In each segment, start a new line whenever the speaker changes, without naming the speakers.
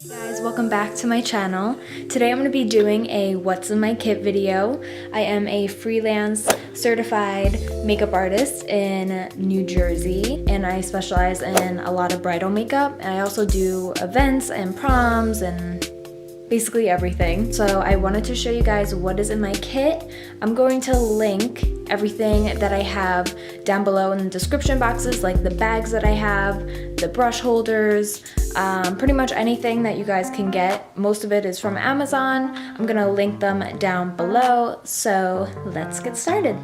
Hey guys, welcome back to my channel. Today I'm going to be doing a what's in my kit video. I am a freelance certified makeup artist in New Jersey, and I specialize in a lot of bridal makeup, and I also do events and proms and basically everything. So I wanted to show you guys what is in my kit. I'm going to link everything that I have down below in the description boxes, like the bags that I have, the brush holders, pretty much anything that you guys can get. Most of it is from Amazon. I'm gonna link them down below, so let's get started.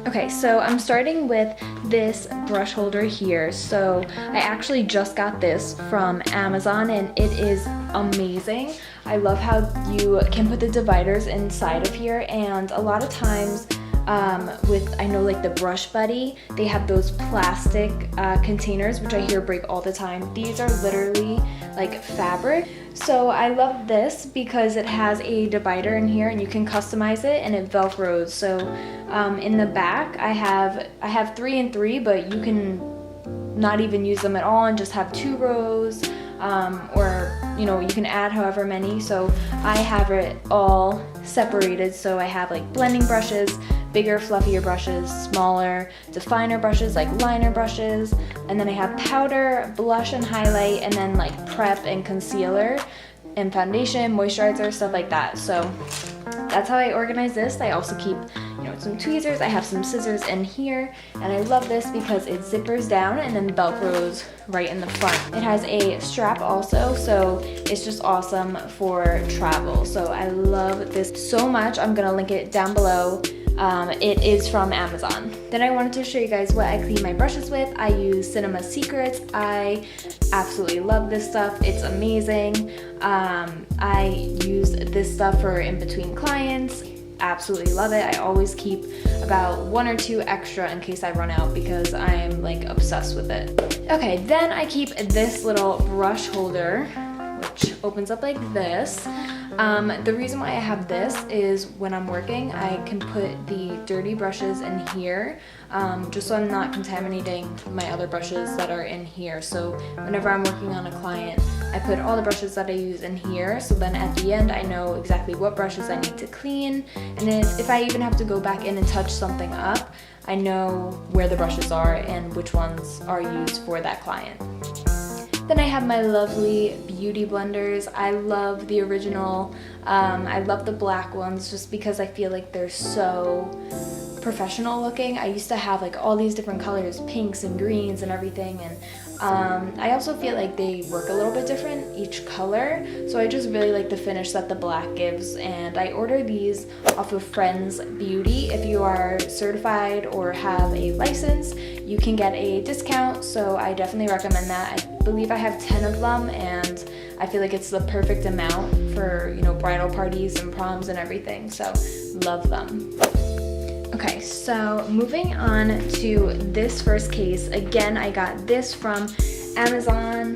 Okay, so I'm starting with this brush holder here. So I actually just got this from Amazon and it is amazing. I love how you can put the dividers inside of here, and a lot of times I know like the Brush Buddy, they have those plastic containers, which I hear break all the time. These are literally like fabric. So I love this because it has a divider in here and you can customize it, and it velcros. So in the back I have 3 and 3, but you can not even use them at all and just have 2 rows, or you know, you can add however many. So I have it all separated. So I have like blending brushes, bigger fluffier brushes, smaller definer brushes like liner brushes, and then I have powder, blush and highlight, and then like prep and concealer and foundation, moisturizer, stuff like that. So that's how I organize this. I also keep, you know, some tweezers. I have some scissors in here, and I love this because it zippers down and then velcros right in the front. It has a strap also, so it's just awesome for travel. So I love this so much. I'm gonna link it down below. It is from Amazon. Then I wanted to show you guys what I clean my brushes with. I use Cinema Secrets. I absolutely love this stuff. It's amazing. I use this stuff for in between clients. Absolutely love it. I always keep about 1 or 2 extra in case I run out because I'm like obsessed with it. Okay, then I keep this little brush holder, which opens up like this. The reason why I have this is when I'm working, I can put the dirty brushes in here, just so I'm not contaminating my other brushes that are in here. So whenever I'm working on a client, I put all the brushes that I use in here, so then at the end I know exactly what brushes I need to clean, and if I even have to go back in and touch something up, I know where the brushes are and which ones are used for that client. Then I have my lovely beauty blenders. I love the original. I love the black ones just because I feel like they're so professional looking. I used to have like all these different colors, pinks and greens and everything, and I also feel like they work a little bit different each color, so I just really like the finish that the black gives. And I order these off of Friends Beauty. If you are certified or have a license, you can get a discount, so I definitely recommend that. I believe I have 10 of them, and I feel like it's the perfect amount for, you know, bridal parties and proms and everything, so love them. Okay, so moving on to this first case. Again, I got this from Amazon.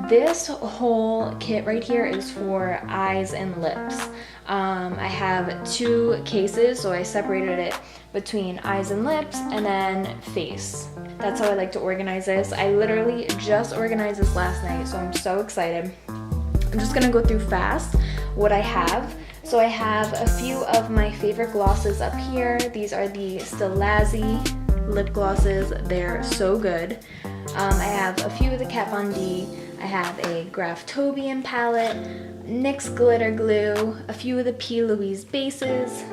This whole kit right here is for eyes and lips. I have 2 cases, so I separated it between eyes and lips and then face. That's how I like to organize this. I literally just organized this last night, so I'm so excited. I'm just gonna go through fast what I have. So I have a few of my favorite glosses up here. These are the Stilazzi lip glosses. They're so good. I have a few of the Kat Von D. I have a Graftobian palette, NYX glitter glue, a few of the P. Louise bases.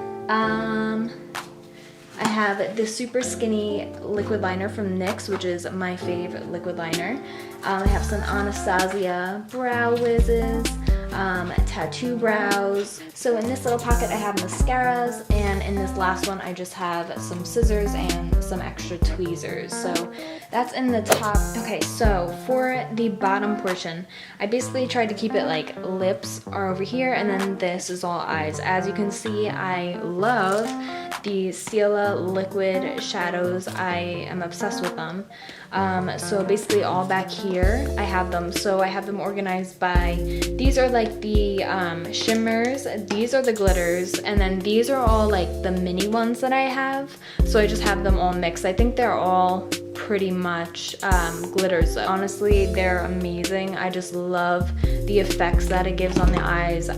I have the super skinny liquid liner from NYX, which is my favorite liquid liner. I have some Anastasia brow wizzes, tattoo brows. So in this little pocket I have mascaras, and in this last one I just have some scissors and some extra tweezers. So that's in the top. Okay, so for the bottom portion, I basically tried to keep it like lips are over here, and then this is all eyes. As you can see, I love the Stila liquid shadows. I am obsessed with them. So basically all back here I have them. So I have them organized by, these are like the shimmers, these are the glitters, and then these are all like the mini ones that I have. So I just have them all mixed. I think they're all pretty much glitters. Honestly, they're amazing. I just love the effects that it gives on the eyes.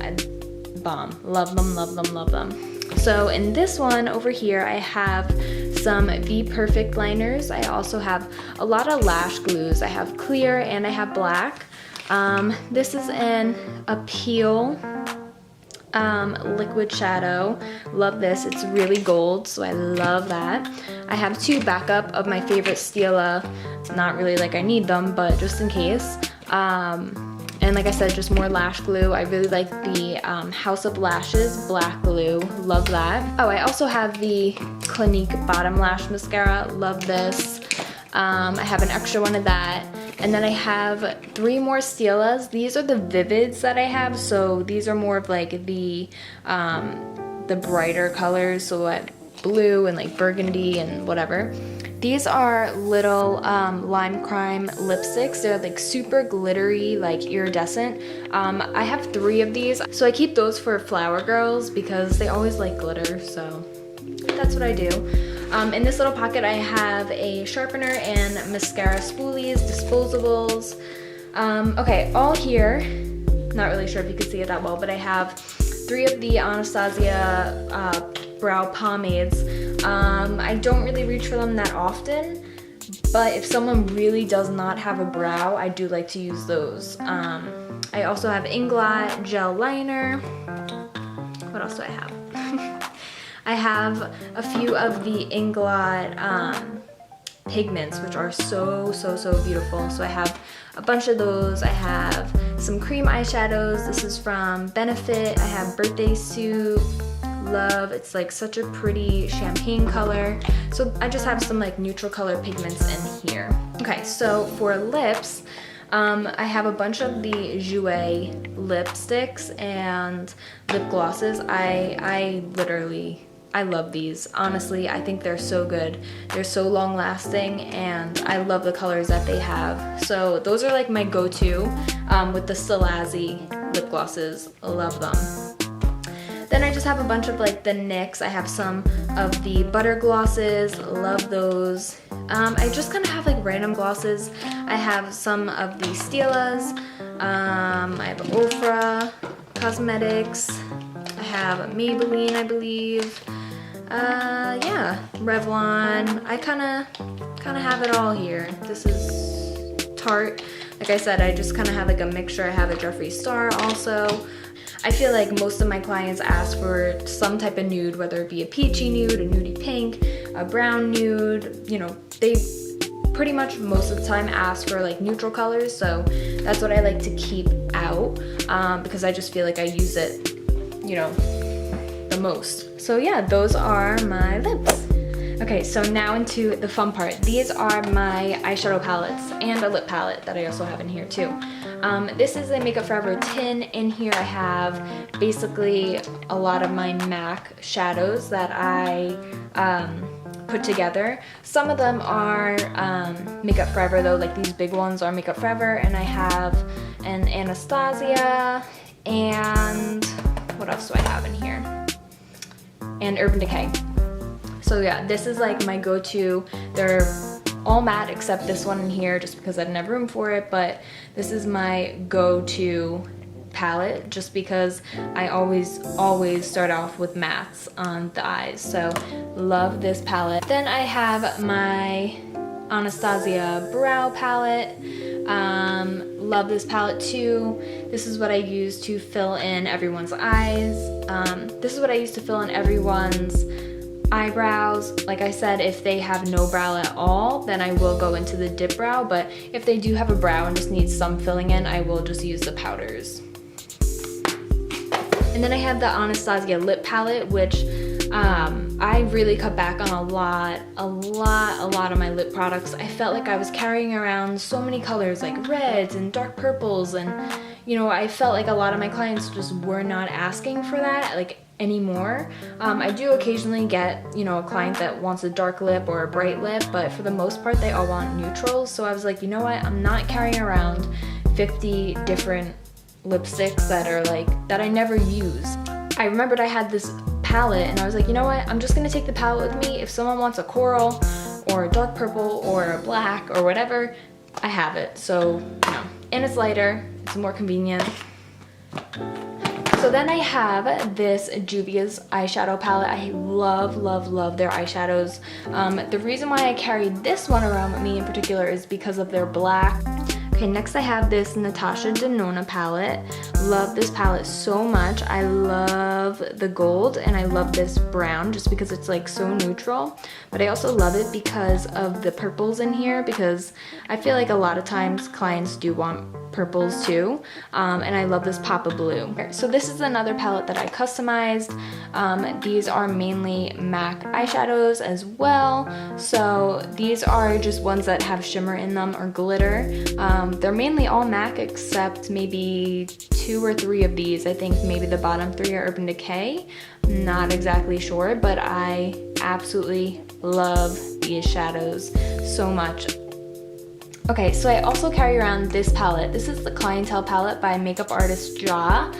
Bomb. Love them, love them, love them. So in this one over here, I have some Be Perfect liners. I also have a lot of lash glues. I have clear and I have black. This is an Appeal liquid shadow. Love this. It's really gold, so I love that. I have two backup of my favorite Stila. It's not really like I need them, but just in case. And like I said, just more lash glue. I really like the House of Lashes black glue. Love that. Oh, I also have the Clinique Bottom Lash Mascara. Love this. I have an extra one of that. And then I have 3 more Stilas. These are the Vivids that I have. So these are more of like the brighter colors. So like blue and like burgundy and whatever. These are little Lime Crime lipsticks. They're like super glittery, like iridescent. I have 3 of these. So I keep those for Flower Girls because they always like glitter. So that's what I do. In this little pocket, I have a sharpener and mascara spoolies, disposables. Okay, all here, not really sure if you can see it that well, but I have 3 of the Anastasia brow pomades. I don't really reach for them that often, but if someone really does not have a brow, I do like to use those. I also have Inglot gel liner. What else do I have? I have a few of the Inglot pigments, which are so beautiful. So I have a bunch of those. I have some cream eyeshadows. This is from Benefit. I have Birthday Suit. Love. It's like such a pretty champagne color. So I just have some like neutral color pigments in here. Okay, so for lips, I have a bunch of the Jouer lipsticks and lip glosses. I love these. Honestly, I think they're so good. They're so long lasting and I love the colors that they have. So those are like my go-to with the Stilazzi lip glosses. Love them. Then I just have a bunch of like the NYX. I have some of the butter glosses. Love those. I just kind of have like random glosses. I have some of the Stilas. I have Ofra Cosmetics. I have Maybelline, I believe. Yeah, Revlon. I kind of have it all here. This is Tarte. Like I said, I just kind of have like a mixture. I have a Jeffree Star also. I feel like most of my clients ask for some type of nude, whether it be a peachy nude, a nudie pink, a brown nude. You know, they pretty much most of the time ask for like neutral colors. So that's what I like to keep out because I just feel like I use it, you know, the most. So yeah, those are my lips. Okay, so now into the fun part. These are my eyeshadow palettes and a lip palette that I also have in here too. This is a Makeup Forever tin. In here I have basically a lot of my MAC shadows that I put together. Some of them are Makeup Forever though, like these big ones are Makeup Forever, and I have an Anastasia, and what else do I have in here? And Urban Decay. So yeah, this is like my go-to. They're all matte except this one in here just because I didn't have room for it, but this is my go-to palette just because I always start off with mattes on the eyes. So love this palette. Then I have my Anastasia brow palette. Love this palette too. This is what I use to fill in everyone's eyes. This is what I use to fill in everyone's eyebrows. Like I said, if they have no brow at all, then I will go into the dip brow, but if they do have a brow and just need some filling in, I will just use the powders. And then I have the Anastasia lip palette, which I really cut back on a lot of my lip products. I felt like I was carrying around so many colors like reds and dark purples, and you know, I felt like a lot of my clients just were not asking for that like anymore. I do occasionally get, you know, a client that wants a dark lip or a bright lip, but for the most part they all want neutrals. So I was like, you know what, I'm not carrying around 50 different lipsticks that are like that I never use. I remembered I had this palette and I was like, you know what, I'm just gonna take the palette with me. If someone wants a coral or dark purple or black or whatever, I have it. So, you know, and it's lighter, it's more convenient. So then I have this Juvia's eyeshadow palette. I love, love, love their eyeshadows. The reason why I carry this one around with me in particular is because of their black. Okay, next I have this Natasha Denona palette. Love this palette so much. I love the gold and I love this brown just because it's like so neutral. But I also love it because of the purples in here, because I feel like a lot of times clients do want purples too, and I love this pop of blue. So this is another palette that I customized. These are mainly MAC eyeshadows as well, so these are just ones that have shimmer in them or glitter. They're mainly all MAC except maybe 2 or 3 of these. I think maybe the bottom 3 are Urban Decay. Not exactly sure, but I absolutely love these shadows so much. Okay, so I also carry around this palette. This is the Clientele palette by makeup artist Ja.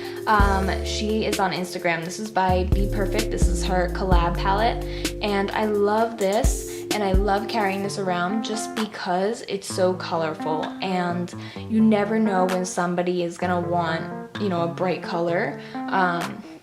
She is on Instagram. This is by Be Perfect. This is her collab palette. And I love this, and I love carrying this around just because it's so colorful. And you never know when somebody is gonna want, you know, a bright color.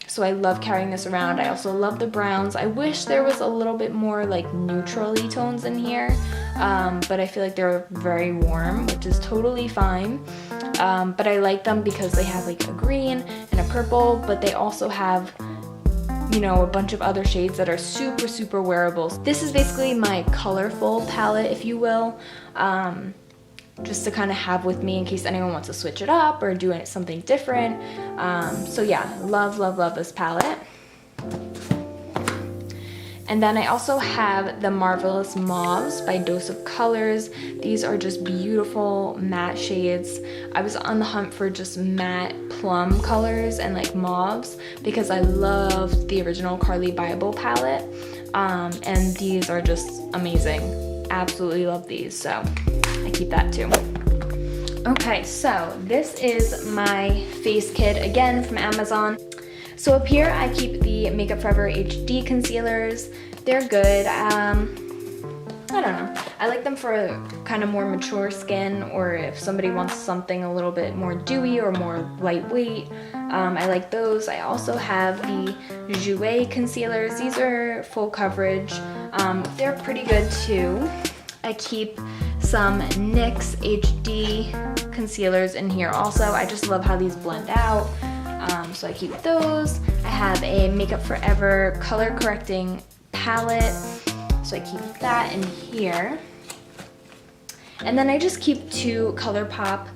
So I love carrying this around. I also love the browns. I wish there was a little bit more like neutrally tones in here, but I feel like they're very warm, which is totally fine. But I like them because they have like a green and a purple, but they also have, you know, a bunch of other shades that are super, super wearable. This is basically my colorful palette, if you will. Just to kind of have with me in case anyone wants to switch it up or do something different. So yeah, love, love, love this palette. And then I also have the Marvelous Mauves by Dose of Colors. These are just beautiful matte shades. I was on the hunt for just matte plum colors and like mauves because I loved the original Carly Bible palette. And these are just amazing. Absolutely love these, so I keep that too. Okay, so this is my face kit, again from Amazon. So up here I keep the Makeup Forever HD concealers. They're good. I don't know. I like them for kind of more mature skin, or if somebody wants something a little bit more dewy or more lightweight. I like those. I also have the Jouer concealers. These are full coverage. They're pretty good too. I keep some NYX HD concealers in here also. I just love how these blend out. So I keep those. I have a Makeup Forever color correcting palette. So I keep that in here. And then I just keep 2 ColourPop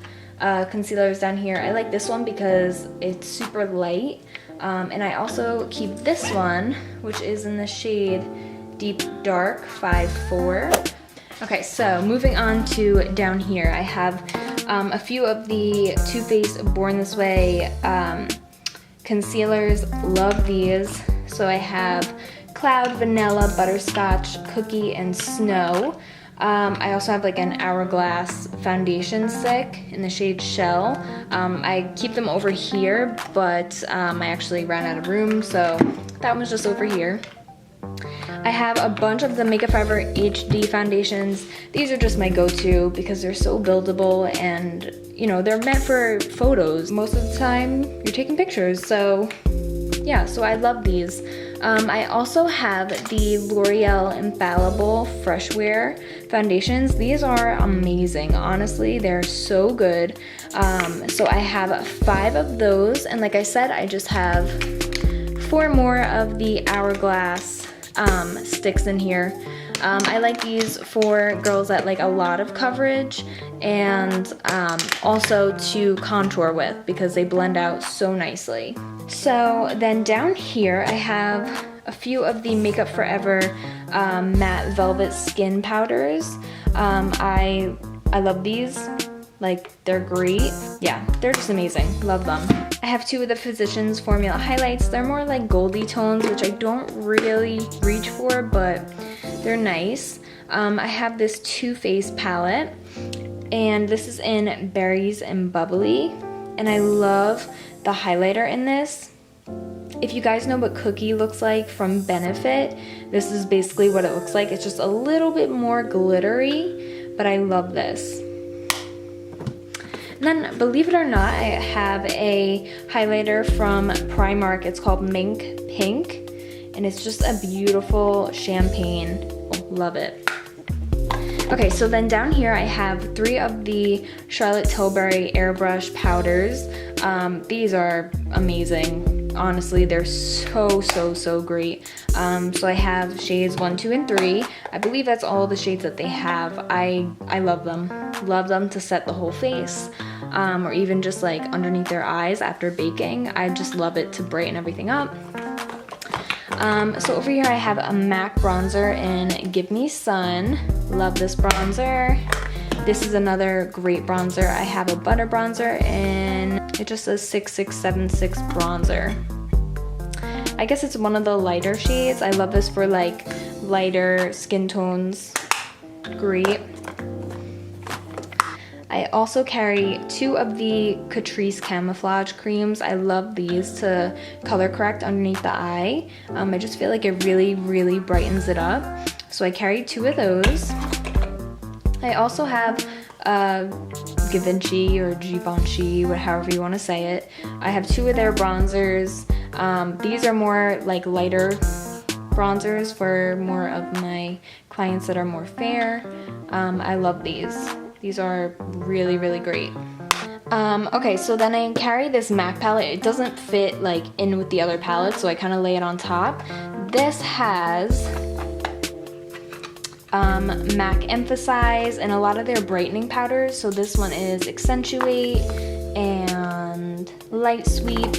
concealers down here. I like this one because it's super light. And I also keep this one, which is in the shade Deep Dark 54. Okay, so moving on to down here, I have a few of the Too Faced Born This Way concealers. Love these. So I have Cloud, Vanilla, Butterscotch, Cookie, and Snow. I also have like an Hourglass foundation stick in the shade Shell. I keep them over here, but I actually ran out of room, so that one was just over here. I have a bunch of the Makeup Forever HD foundations. These are just my go-to because they're so buildable and, you know, they're meant for photos. Most of the time, you're taking pictures, so yeah, so I love these. I also have the L'Oreal Infallible Fresh Wear foundations. These are amazing. Honestly, they're so good. So I have 5 of those, and like I said, I just have 4 more of the Hourglass sticks in here. I like these for girls that like a lot of coverage, and also to contour with because they blend out so nicely. So then down here I have a few of the Makeup Forever matte velvet skin powders. I love these. Like, they're great. Yeah, they're just amazing. Love them. I have 2 of the Physicians Formula highlights. They're more like goldy tones, which I don't really reach for, but they're nice. I have this Too Faced palette, and this is in Berries and Bubbly, and I love the highlighter in this. If you guys know what Cookie looks like from Benefit, this is basically what it looks like. It's just a little bit more glittery, but I love this. And then, believe it or not, I have a highlighter from Primark. It's called Mink Pink, and it's just a beautiful champagne. Oh, love it. Okay, so then down here I have 3 of the Charlotte Tilbury airbrush powders. These are amazing. Honestly, they're so great. So I have shades 1, 2, and 3. I believe that's all the shades that they have. I love them. Love them to set the whole face, or even just like underneath their eyes after baking. I just love it to brighten everything up. So over here I have a MAC bronzer in Give Me Sun. Love this bronzer. This is another great bronzer. I have a butter bronzer and it just says 6676 bronzer. I guess it's one of the lighter shades. I love this for like lighter skin tones. Great. I also carry 2 of the Catrice Camouflage creams. I love these to color correct underneath the eye. I just feel like it really brightens it up. So I carry 2 of those. I also have Givenchy or Givenchy, however you want to say it. I have 2 of their bronzers. These are more like lighter bronzers for more of my clients that are more fair. I love these. These are really great. Okay, so then I carry this MAC palette. It doesn't fit like in with the other palettes, so I kind of lay it on top. This has MAC Emphasize and a lot of their brightening powders. So this one is Accentuate and Light Sweep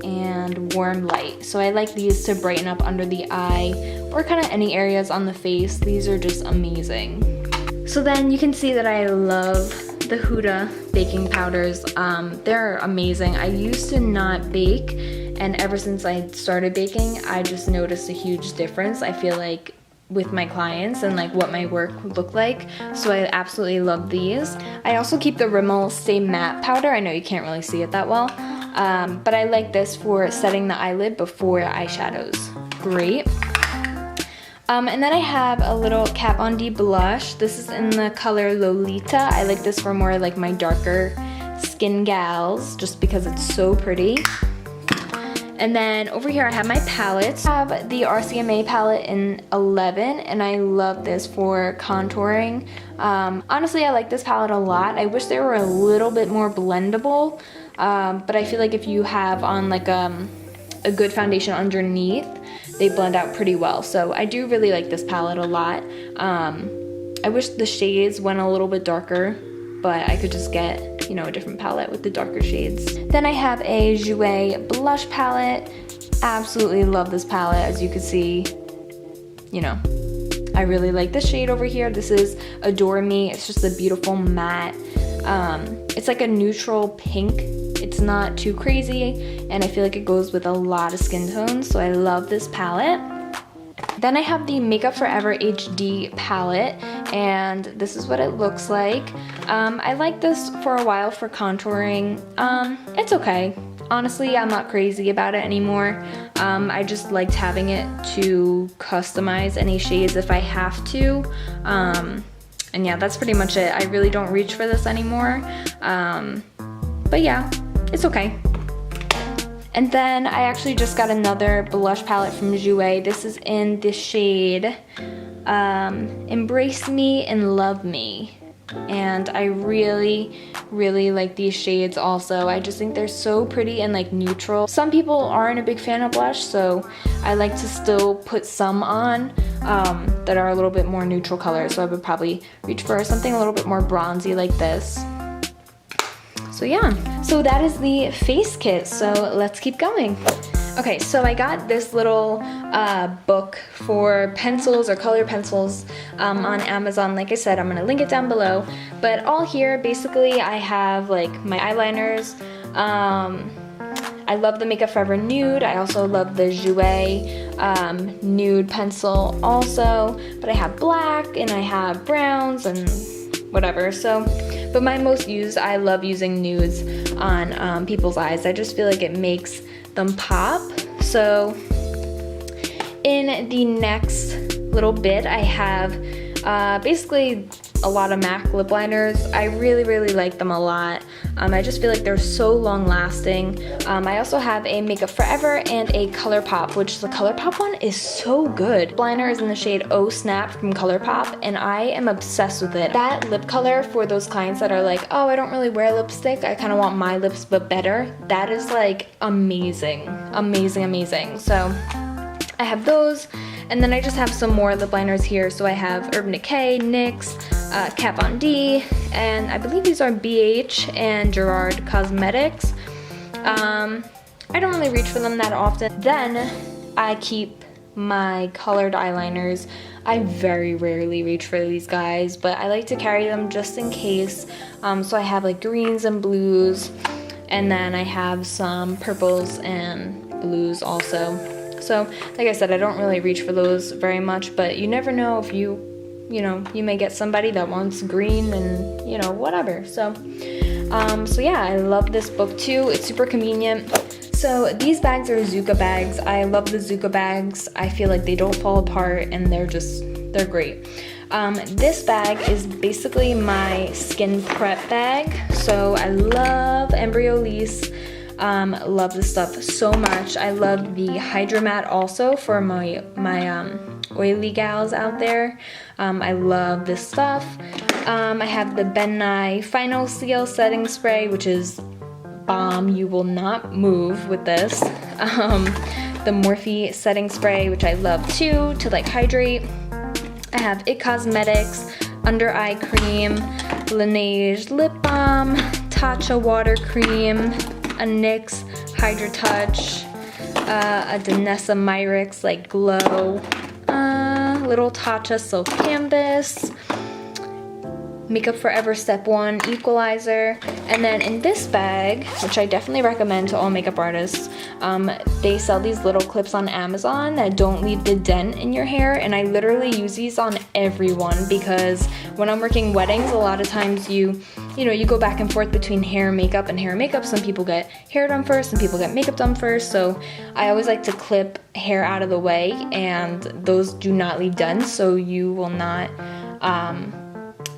and Warm Light. So I like these to brighten up under the eye or kind of any areas on the face. These are just amazing. So then you can see that I love the Huda baking powders. They're amazing. I used to not bake, and ever since I started baking, I just noticed a huge difference. I feel like with my clients and like what my work would look like. So I absolutely love these. I also keep the Rimmel Stay Matte powder. I know you can't really see it that well, but I like this for setting the eyelid before eyeshadows. Great. And then I have a little Kat Von D blush. This is in the color Lolita. I like this for more like my darker skin gals, just because it's so pretty. And then over here I have my palettes. I have the RCMA palette in 11, and I love this for contouring. Honestly, I like this palette a lot. I wish they were a little bit more blendable, but I feel like if you have on like a good foundation underneath, they blend out pretty well. So I do really like this palette a lot. I wish the shades went a little bit darker, but I could just get, you know, a different palette with the darker shades. Then I have a Jouer blush palette. Absolutely love this palette. As you can see, you know, I really like this shade over here. This is Adore Me. It's just a beautiful matte. It's like a neutral pink. It's not too crazy, and I feel like it goes with a lot of skin tones, so I love this palette. Then I have the Makeup Forever HD palette, and this is what it looks like. I like this for a while for contouring. It's okay. Honestly, I'm not crazy about it anymore. I just liked having it to customize any shades if I have to. And yeah, that's pretty much it. I really don't reach for this anymore. But yeah, it's okay. And then I actually just got another blush palette from Jouer. This is in the shade Embrace Me and Love Me. And I really like these shades also. I just think they're so pretty and like neutral. Some people aren't a big fan of blush, so I like to still put some on that are a little bit more neutral colors. So I would probably reach for something a little bit more bronzy like this. So yeah, so that is the face kit, so let's keep going. Okay, so I got this little book for pencils or color pencils on Amazon. Like I said, I'm gonna link it down below. But all here, basically, I have like my eyeliners. I love the Makeup Forever Nude. I also love the Jouer Nude pencil also. But I have black and I have browns and whatever. So, but my most used, I love using nudes on people's eyes. I just feel like it makes them pop. So in the next little bit, I have basically a lot of MAC lip liners. I really like them a lot. I just feel like they're so long lasting. I also have a Makeup Forever and a ColourPop, which the ColourPop one is so good. Lip liner is in the shade Oh Snap from ColourPop, and I am obsessed with it. That lip color, for those clients that are like, oh, I don't really wear lipstick, I kind of want my lips but better, that is like amazing. Amazing. So I have those, and then I just have some more lip liners here. So I have Urban Decay, NYX, Kat Von D, and I believe these are BH and Gerard Cosmetics. I don't really reach for them that often. Then I keep my colored eyeliners. I very rarely reach for these guys, but I like to carry them just in case. So I have like greens and blues, and then I have some purples and blues also. So like I said, I don't really reach for those very much, but you never know if you may get somebody that wants green and, you know, whatever. So yeah, I love this book too. It's super convenient. So these bags are Zuka bags. I love the Zuka bags. I feel like they don't fall apart, and they're great. This bag is basically my skin prep bag. So I love Embryolisse. Love this stuff so much. I love the Hydromat also for my oily gals out there. I love this stuff. I have the Ben Nye Final Seal Setting Spray, which is bomb. You will not move with this. The Morphe Setting Spray, which I love too, to like hydrate. I have IT Cosmetics Under Eye Cream, Laneige Lip Balm, Tatcha Water Cream, a NYX Hydra Touch, a Danessa Myrix like Glow, little Tatcha Silk Canvas, Makeup Forever Step 1 Equalizer, and then in this bag, which I definitely recommend to all makeup artists, they sell these little clips on Amazon that don't leave the dent in your hair, and I literally use these on everyone because when I'm working weddings, a lot of times you go back and forth between hair and makeup and hair and makeup. Some people get hair done first, some people get makeup done first, so I always like to clip hair out of the way, and those do not leave dents, so you will not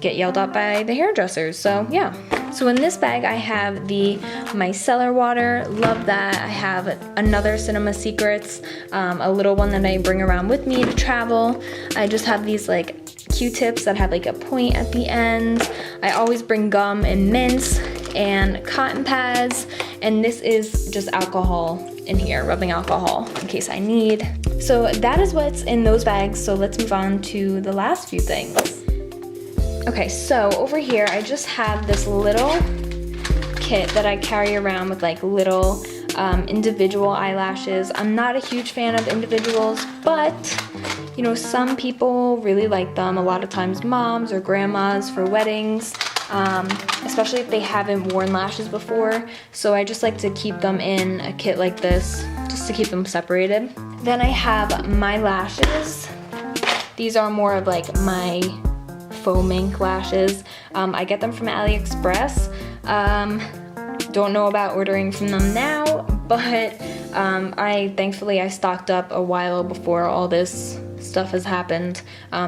get yelled at by the hairdressers. So yeah. So in this bag I have the micellar water, love that. I have another Cinema Secrets, a little one that I bring around with me to travel. I just have these like Q-tips that have like a point at the end. I always bring gum and mints and cotton pads, and this is just alcohol in here, rubbing alcohol in case I need. So that is what's in those bags. So let's move on to the last few things. Okay, so over here I just have this little kit that I carry around with like little individual eyelashes. I'm not a huge fan of individuals, but you know, some people really like them. A lot of times moms or grandmas for weddings, especially if they haven't worn lashes before. So I just like to keep them in a kit like this, just to keep them separated. Then I have my lashes. These are more of like my faux mink lashes. I get them from AliExpress. Don't know about ordering from them now, but thankfully I stocked up a while before all this stuff has happened,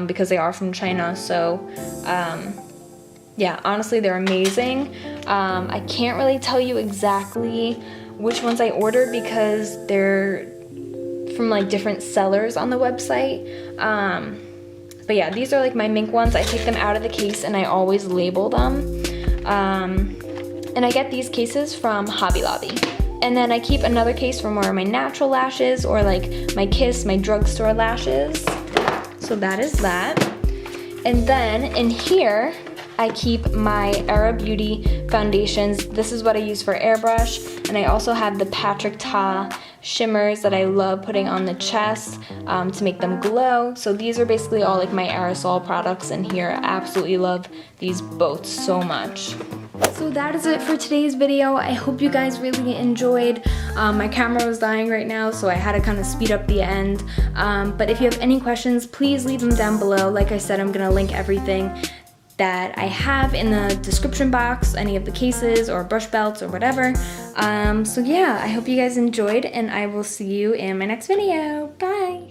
because they are from China. So yeah, honestly they're amazing. I can't really tell you exactly which ones I ordered because they're from like different sellers on the website. But yeah, these are like my mink ones. I take them out of the case and I always label them. And I get these cases from Hobby Lobby. And then I keep another case for more of my natural lashes, or like my Kiss, my drugstore lashes. So that is that. And then in here, I keep my Era Beauty foundations. This is what I use for airbrush. And I also have the Patrick Ta shimmers that I love putting on the chest to make them glow. So these are basically all like my aerosol products in here. I absolutely love these both so much. So that is it for today's video. I hope you guys really enjoyed. My camera was dying right now, so I had to kind of speed up the end. But if you have any questions, please leave them down below. Like I said, I'm gonna link everything that I have in the description box, any of the cases or brush belts or whatever. So yeah, I hope you guys enjoyed, and I will see you in my next video. Bye!